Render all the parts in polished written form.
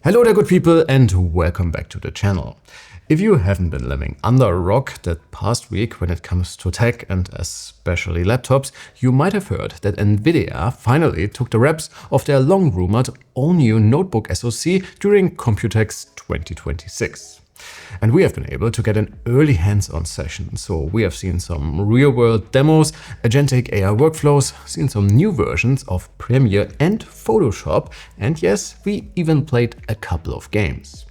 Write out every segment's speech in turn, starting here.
Hello there, good people, and welcome back to the channel. If you haven't been living under a rock that past week when it comes to tech and especially laptops, you might have heard that Nvidia finally took the reps of their long-rumored all-new notebook SoC during Computex 2026. And we have been able to get an early hands-on session, so we have seen some real-world demos, agentic AI workflows, seen some new versions of Premiere and Photoshop, and yes, we even played a couple of games.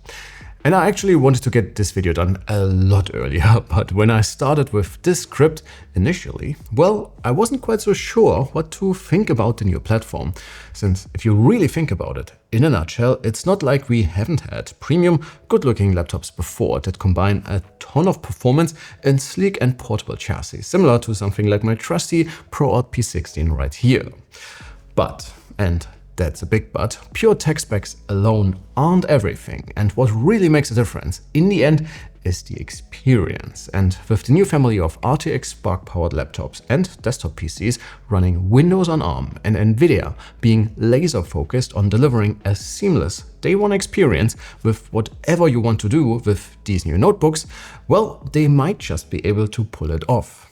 And I actually wanted to get this video done a lot earlier, but when I started with this script initially, well, I wasn't quite so sure what to think about the new platform. Since if you really think about it, in a nutshell, it's not like we haven't had premium, good-looking laptops before that combine a ton of performance in sleek and portable chassis, similar to something like my trusty ProArt P16 right here. But, and that's a big but, pure tech specs alone aren't everything, and what really makes a difference in the end is the experience. And with the new family of RTX Spark powered laptops and desktop PCs running Windows-on-Arm and Nvidia being laser focused on delivering a seamless day one experience with whatever you want to do with these new notebooks, well, they might just be able to pull it off.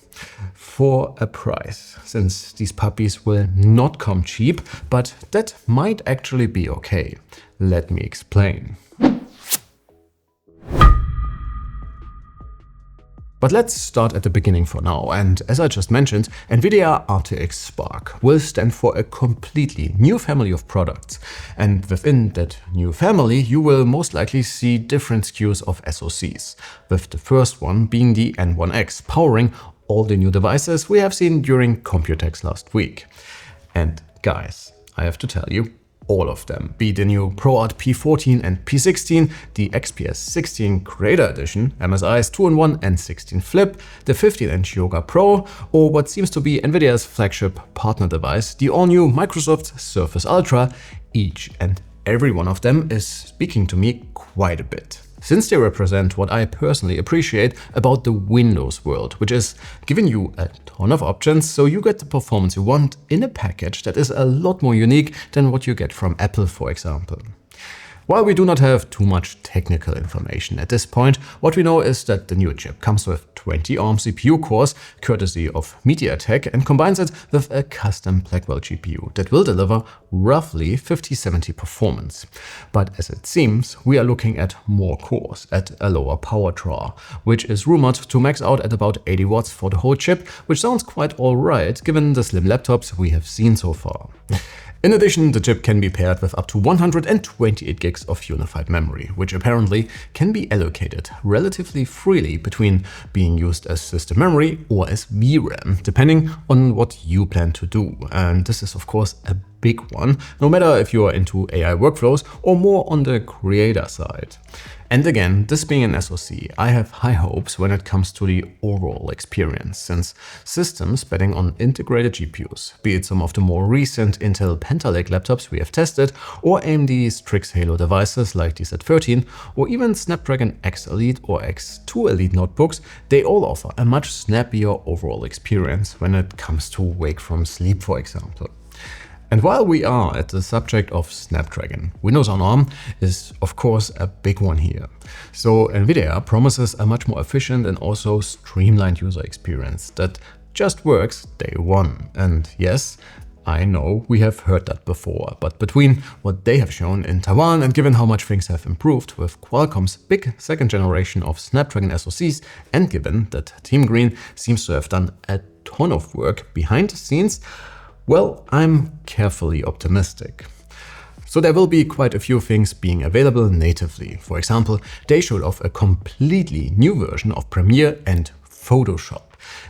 For a price, since these puppies will not come cheap, but that might actually be okay. Let me explain. But let's start at the beginning for now, and as I just mentioned, Nvidia RTX Spark will stand for a completely new family of products. And within that new family, you will most likely see different SKUs of SoCs, with the first one being the N1X, powering all the new devices we have seen during Computex last week. And guys, I have to tell you, all of them, be the new ProArt P14 and P16, the XPS 16 Creator Edition, MSI's 2-in-1 and 16 Flip, the 15-inch Yoga Pro, or what seems to be Nvidia's flagship partner device, the all-new Microsoft Surface Ultra, each and every one of them is speaking to me quite a bit, since they represent what I personally appreciate about the Windows world, which is giving you a ton of options so you get the performance you want in a package that is a lot more unique than what you get from Apple, for example. While we do not have too much technical information at this point, what we know is that the new chip comes with 20 ARM CPU cores, courtesy of MediaTek, and combines it with a custom Blackwell GPU that will deliver roughly 5070 performance. But as it seems, we are looking at more cores at a lower power draw, which is rumored to max out at about 80 watts for the whole chip, which sounds quite alright given the slim laptops we have seen so far. In addition, the chip can be paired with up to 128 gigs of unified memory, which apparently can be allocated relatively freely between being used as system memory or as VRAM, depending on what you plan to do. And this is of course a big one, no matter if you are into AI workflows or more on the creator side. And again, this being an SoC, I have high hopes when it comes to the overall experience, since systems betting on integrated GPUs, be it some of the more recent Intel Panther Lake laptops we have tested, or AMD's Strix Halo devices like the Z13, or even Snapdragon X Elite or X2 Elite notebooks, they all offer a much snappier overall experience when it comes to wake from sleep, for example. And while we are at the subject of Snapdragon, Windows-on-Arm is of course a big one here. So Nvidia promises a much more efficient and also streamlined user experience that just works day one. And yes, I know we have heard that before, but between what they have shown in Taiwan and given how much things have improved with Qualcomm's big second generation of Snapdragon SoCs, and given that Team Green seems to have done a ton of work behind the scenes, well, I'm carefully optimistic. So there will be quite a few things being available natively. For example, they showed off a completely new version of Premiere and Photoshop.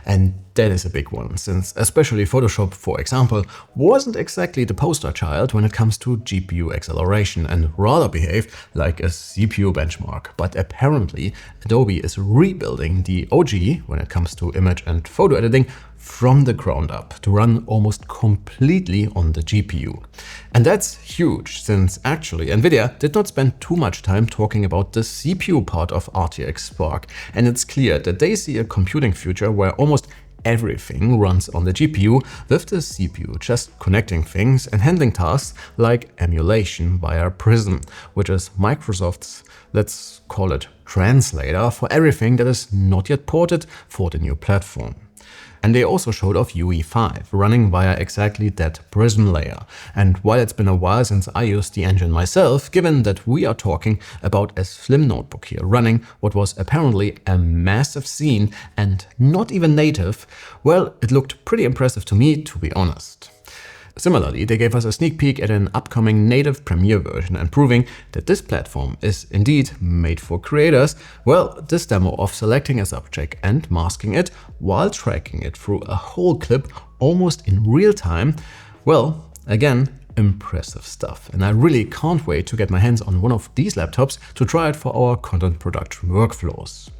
And that is a big one, since especially Photoshop, for example, wasn't exactly the poster child when it comes to GPU acceleration and rather behaved like a CPU benchmark. But apparently, Adobe is rebuilding the OG when it comes to image and photo editing from the ground up to run almost completely on the GPU. And that's huge, since actually Nvidia did not spend too much time talking about the CPU part of RTX Spark, and it's clear that they see a computing future where almost everything runs on the GPU, with the CPU just connecting things and handling tasks like emulation via Prism, which is Microsoft's, let's call it, translator for everything that is not yet ported for the new platform. And they also showed off UE5 running via exactly that Prism layer. And while it's been a while since I used the engine myself, given that we are talking about a slim notebook here running what was apparently a massive scene and not even native, well, it looked pretty impressive to me, to be honest. Similarly, they gave us a sneak peek at an upcoming native Premiere version, and proving that this platform is indeed made for creators, well, this demo of selecting a subject and masking it while tracking it through a whole clip almost in real time, well, again, impressive stuff. And I really can't wait to get my hands on one of these laptops to try it for our content production workflows.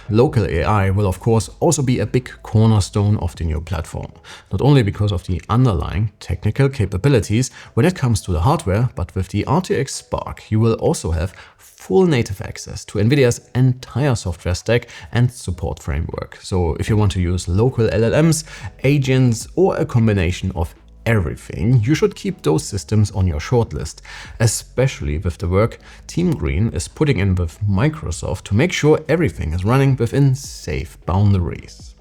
Local AI will of course also be a big cornerstone of the new platform, not only because of the underlying technical capabilities when it comes to the hardware, but with the RTX Spark you will also have full native access to Nvidia's entire software stack and support framework. So if you want to use local LLMs, agents, or a combination of everything, you should keep those systems on your shortlist, especially with the work Team Green is putting in with Microsoft to make sure everything is running within safe boundaries.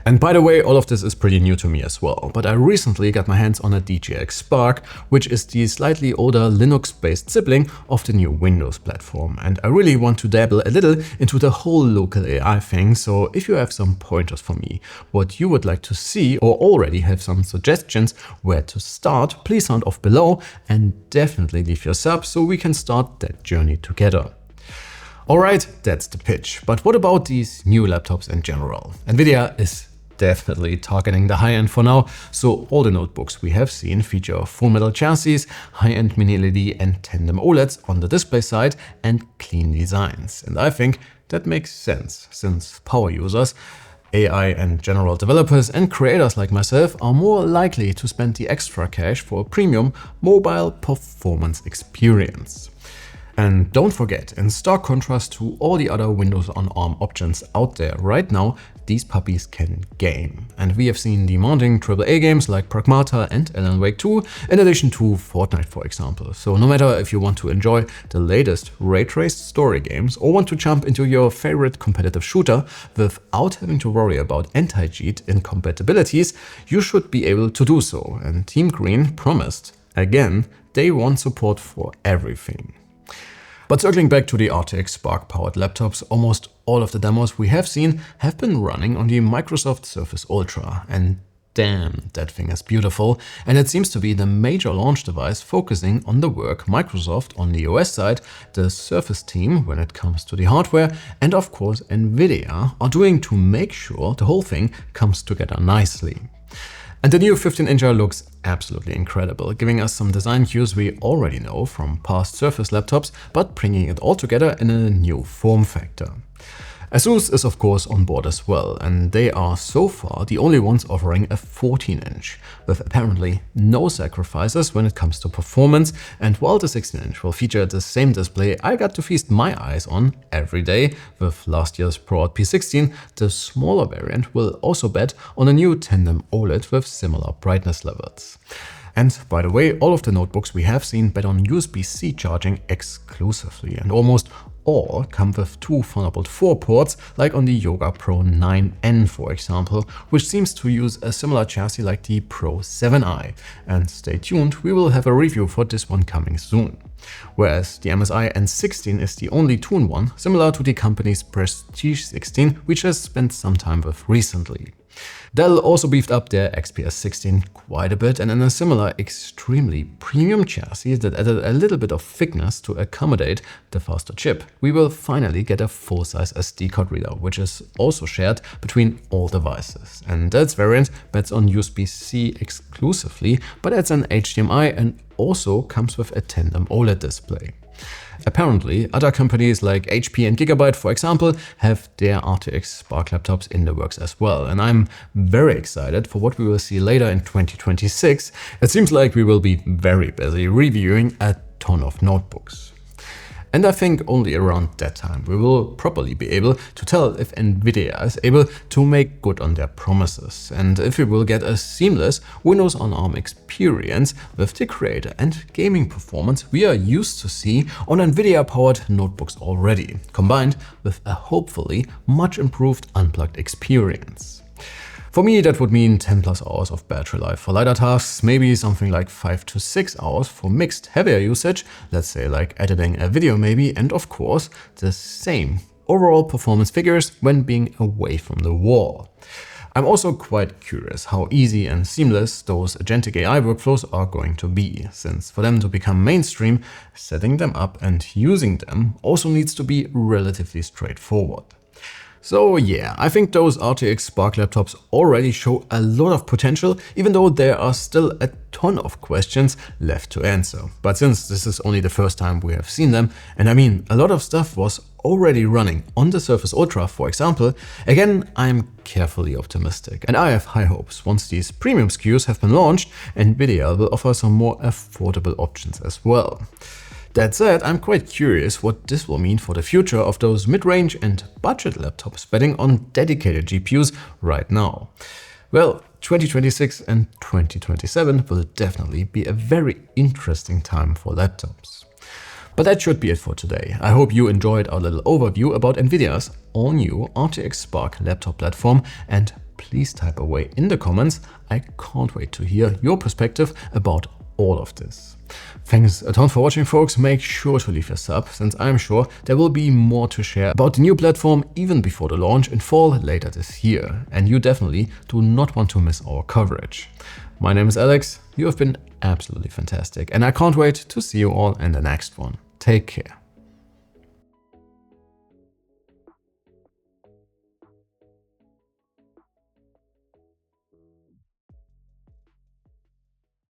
And by the way, all of this is pretty new to me as well, but I recently got my hands on a RTX Spark, which is the slightly older Linux-based sibling of the new Windows platform. And I really want to dabble a little into the whole local AI thing, so if you have some pointers for me, what you would like to see, or already have some suggestions where to start, please sound off below and definitely leave your sub so we can start that journey together. Alright, that's the pitch, but what about these new laptops in general? Nvidia is definitely targeting the high-end for now, so all the notebooks we have seen feature full metal chassis, high-end mini LED and tandem OLEDs on the display side, and clean designs. And I think that makes sense, since power users, AI and general developers and creators like myself are more likely to spend the extra cash for a premium mobile performance experience. And don't forget, in stark contrast to all the other Windows-on-Arm options out there right now, these puppies can game. And we have seen demanding AAA games like Pragmata and Alan Wake 2, in addition to Fortnite, for example. So no matter if you want to enjoy the latest ray-traced story games or want to jump into your favorite competitive shooter without having to worry about anti-cheat incompatibilities, you should be able to do so. And Team Green promised, again, day one support for everything. But circling back to the RTX Spark powered laptops, almost all of the demos we have seen have been running on the Microsoft Surface Ultra, and damn, that thing is beautiful, and it seems to be the major launch device focusing on the work Microsoft on the OS side, the Surface team when it comes to the hardware, and of course Nvidia are doing to make sure the whole thing comes together nicely. And the new 15-incher looks absolutely incredible, giving us some design cues we already know from past Surface laptops, but bringing it all together in a new form factor. ASUS is of course on board as well, and they are so far the only ones offering a 14-inch, with apparently no sacrifices when it comes to performance. And while the 16-inch will feature the same display I got to feast my eyes on every day with last year's ProArt P16, the smaller variant will also bet on a new tandem OLED with similar brightness levels. And by the way, all of the notebooks we have seen bet on USB-C charging exclusively, and almost all come with two Thunderbolt 4 ports, like on the Yoga Pro 9N for example, which seems to use a similar chassis like the Pro 7i. And stay tuned, we will have a review for this one coming soon. Whereas the MSI N16 is the only two-in-one, similar to the company's Prestige 16, which has spent some time with recently. Dell also beefed up their XPS 16 quite a bit, and in a similar extremely premium chassis that added a little bit of thickness to accommodate the faster chip, we will finally get a full-size SD card reader, which is also shared between all devices. And that variant bets on USB-C exclusively, but adds an HDMI and also comes with a tandem OLED display. Apparently, other companies like HP and Gigabyte, for example, have their RTX Spark laptops in the works as well, and I'm very excited for what we will see later in 2026. It seems like we will be very busy reviewing a ton of notebooks. And I think only around that time we will properly be able to tell if Nvidia is able to make good on their promises and if we will get a seamless Windows-on-Arm experience with the creator and gaming performance we are used to see on Nvidia-powered notebooks already, combined with a hopefully much improved unplugged experience. For me, that would mean 10+ hours of battery life for lighter tasks, maybe something like 5 to 6 hours for mixed heavier usage, let's say like editing a video maybe, and of course the same overall performance figures when being away from the wall. I'm also quite curious how easy and seamless those agentic AI workflows are going to be, since for them to become mainstream, setting them up and using them also needs to be relatively straightforward. So yeah, I think those RTX Spark laptops already show a lot of potential, even though there are still a ton of questions left to answer. But since this is only the first time we have seen them, and I mean a lot of stuff was already running on the Surface Ultra, for example, again I'm carefully optimistic. And I have high hopes once these premium SKUs have been launched, Nvidia will offer some more affordable options as well. That said, I'm quite curious what this will mean for the future of those mid-range and budget laptops betting on dedicated GPUs right now. Well, 2026 and 2027 will definitely be a very interesting time for laptops. But that should be it for today. I hope you enjoyed our little overview about Nvidia's all-new RTX Spark laptop platform, and please type away in the comments. I can't wait to hear your perspective about all of this. Thanks a ton for watching, folks. Make sure to leave a sub, since I'm sure there will be more to share about the new platform even before the launch in fall later this year. And you definitely do not want to miss our coverage. My name is Alex. You have been absolutely fantastic, and I can't wait to see you all in the next one. Take care.